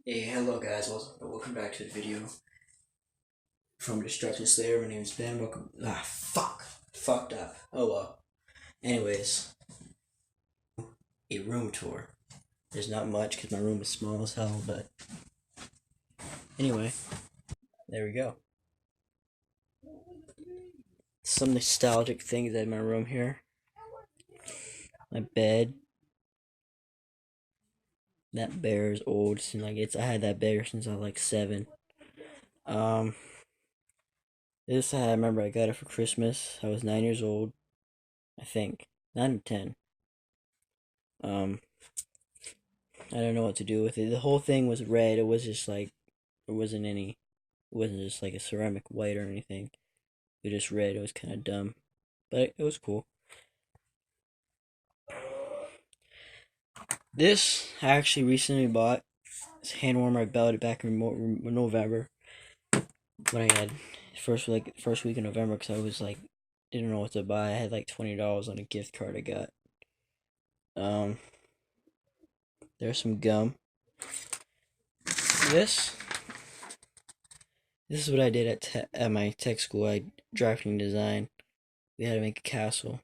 Hey, hello guys, welcome back to the video from Destruction Slayer. My name is Ben. Welcome. Fucked up. Oh well. Anyways, a room tour. There's not much because my room is small as hell, but anyway, there we go. Some nostalgic things in my room here. My bed. That bear is old. I had that bear since I was like 7. Um, this I remember I got it for Christmas. I was 9 years old, I think 9 or 10. Um, I don't know what to do with it. The whole thing was red. It was just like it wasn't just like a ceramic white or anything. It was just red. It was kind of dumb, but it was cool. This I actually recently bought. This hand warmer. I bought it back in November when I had first week in November because I was like didn't know what to buy. I had like $20 on a gift card I got. Um, there's some gum. This this is what I did at my tech school. I drafting design. We had to make a castle.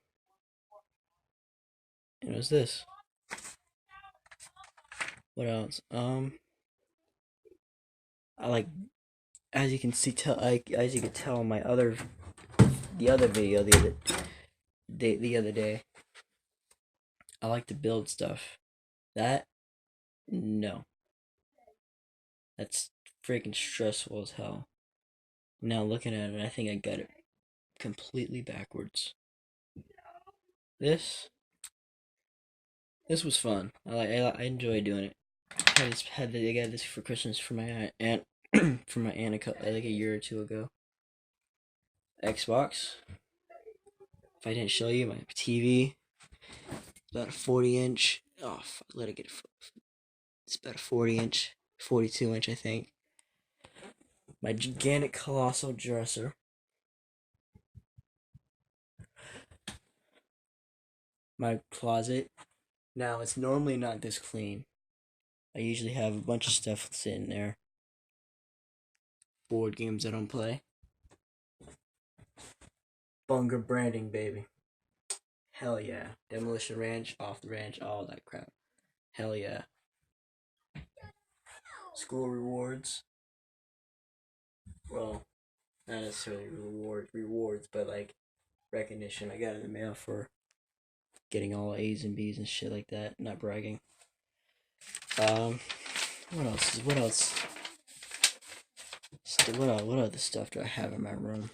And it was this. What else? I like as you can see as you can tell in my other video the other day. I like to build stuff. That no. That's freaking stressful as hell. Now looking at it, I think I got it completely backwards. This this was fun. I enjoy doing it. I got this for Christmas for my aunt for my aunt like a year or two ago. Xbox. If I didn't show you my TV, about a 40-inch. Oh, fuck, let it get. It's about a 40-inch, 42-inch, I think. My gigantic, colossal dresser. My closet. Now it's normally not this clean. I usually have a bunch of stuff sitting there. Board games I don't play. Bunga branding, baby. Hell yeah. Demolition Ranch, Off the Ranch, all that crap. Hell yeah. School rewards. Well, not necessarily rewards, but like recognition I got in the mail for getting all A's and B's and shit like that. Not bragging. Um, what else? What else? What other stuff do I have in my room?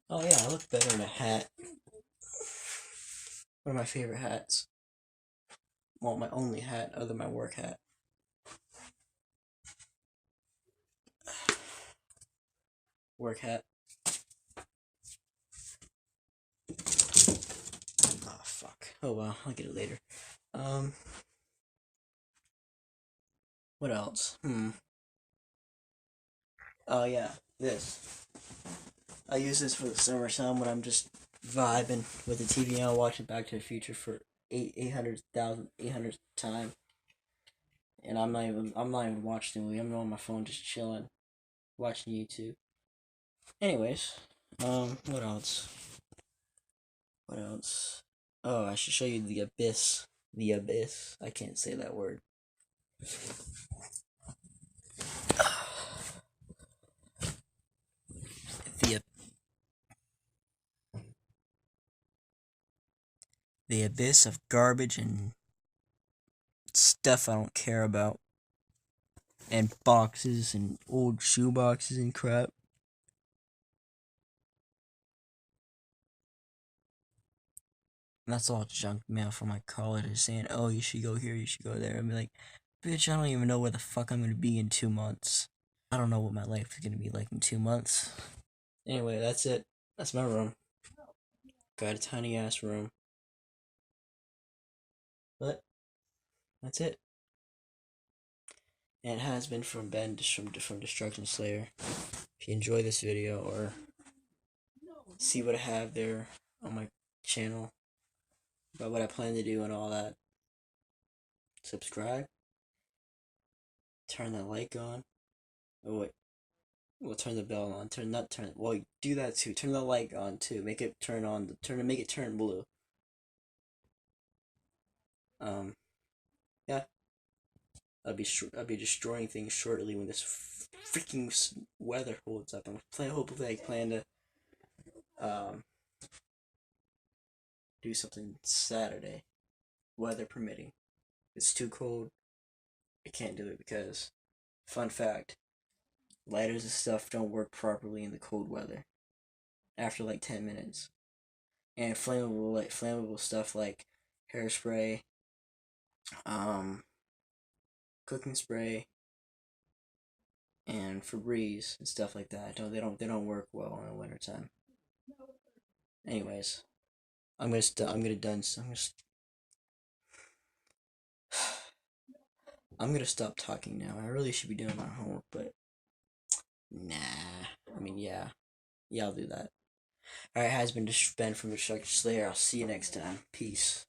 Oh yeah, I look better in a hat. One of my favorite hats. Well, my only hat other than my work hat. Work hat. Oh fuck. Oh well, I'll get it later. Um, what else? Oh yeah, this. I use this for the summer sun when I'm just vibing with the TV on, watching Back to the Future for 800th time, and I'm not even watching the movie. I'm on my phone just chilling, watching YouTube. Anyways, what else? What else? Oh, I should show you the abyss. The abyss. I can't say that word. The the abyss of garbage and stuff I don't care about, and boxes and old shoe boxes and crap. And that's all junk mail from my colleges saying, "Oh, you should go here, you should go there." I'm like, "Bitch, I don't even know where the fuck I'm gonna be in 2 months. I don't know what my life is gonna be like in 2 months." Anyway, that's it. That's my room. Got a tiny ass room, but that's it. And it has been from Ben from Destruction Slayer. If you enjoy this video or see what I have there on my channel about what I plan to do and all that, subscribe turn the light on. Oh wait, we'll turn the bell on. Turn. Well, do that too. Turn the light on too. Make it turn on. Make it turn blue. Yeah. I'll be destroying things shortly when this freaking weather holds up. Hopefully I plan to um do something Saturday, weather permitting. If it's too cold, I can't do it because, fun fact, lighters and stuff don't work properly in the cold weather after like 10 minutes. And flammable stuff like hairspray, um, cooking spray, and Febreze and stuff like that. They don't work well in the wintertime. Anyways, I'm gonna stop talking now. I really should be doing my homework, but nah. I mean, yeah, I'll do that. All right, has been Ben from Destruction Slayer. I'll see you next time. Peace.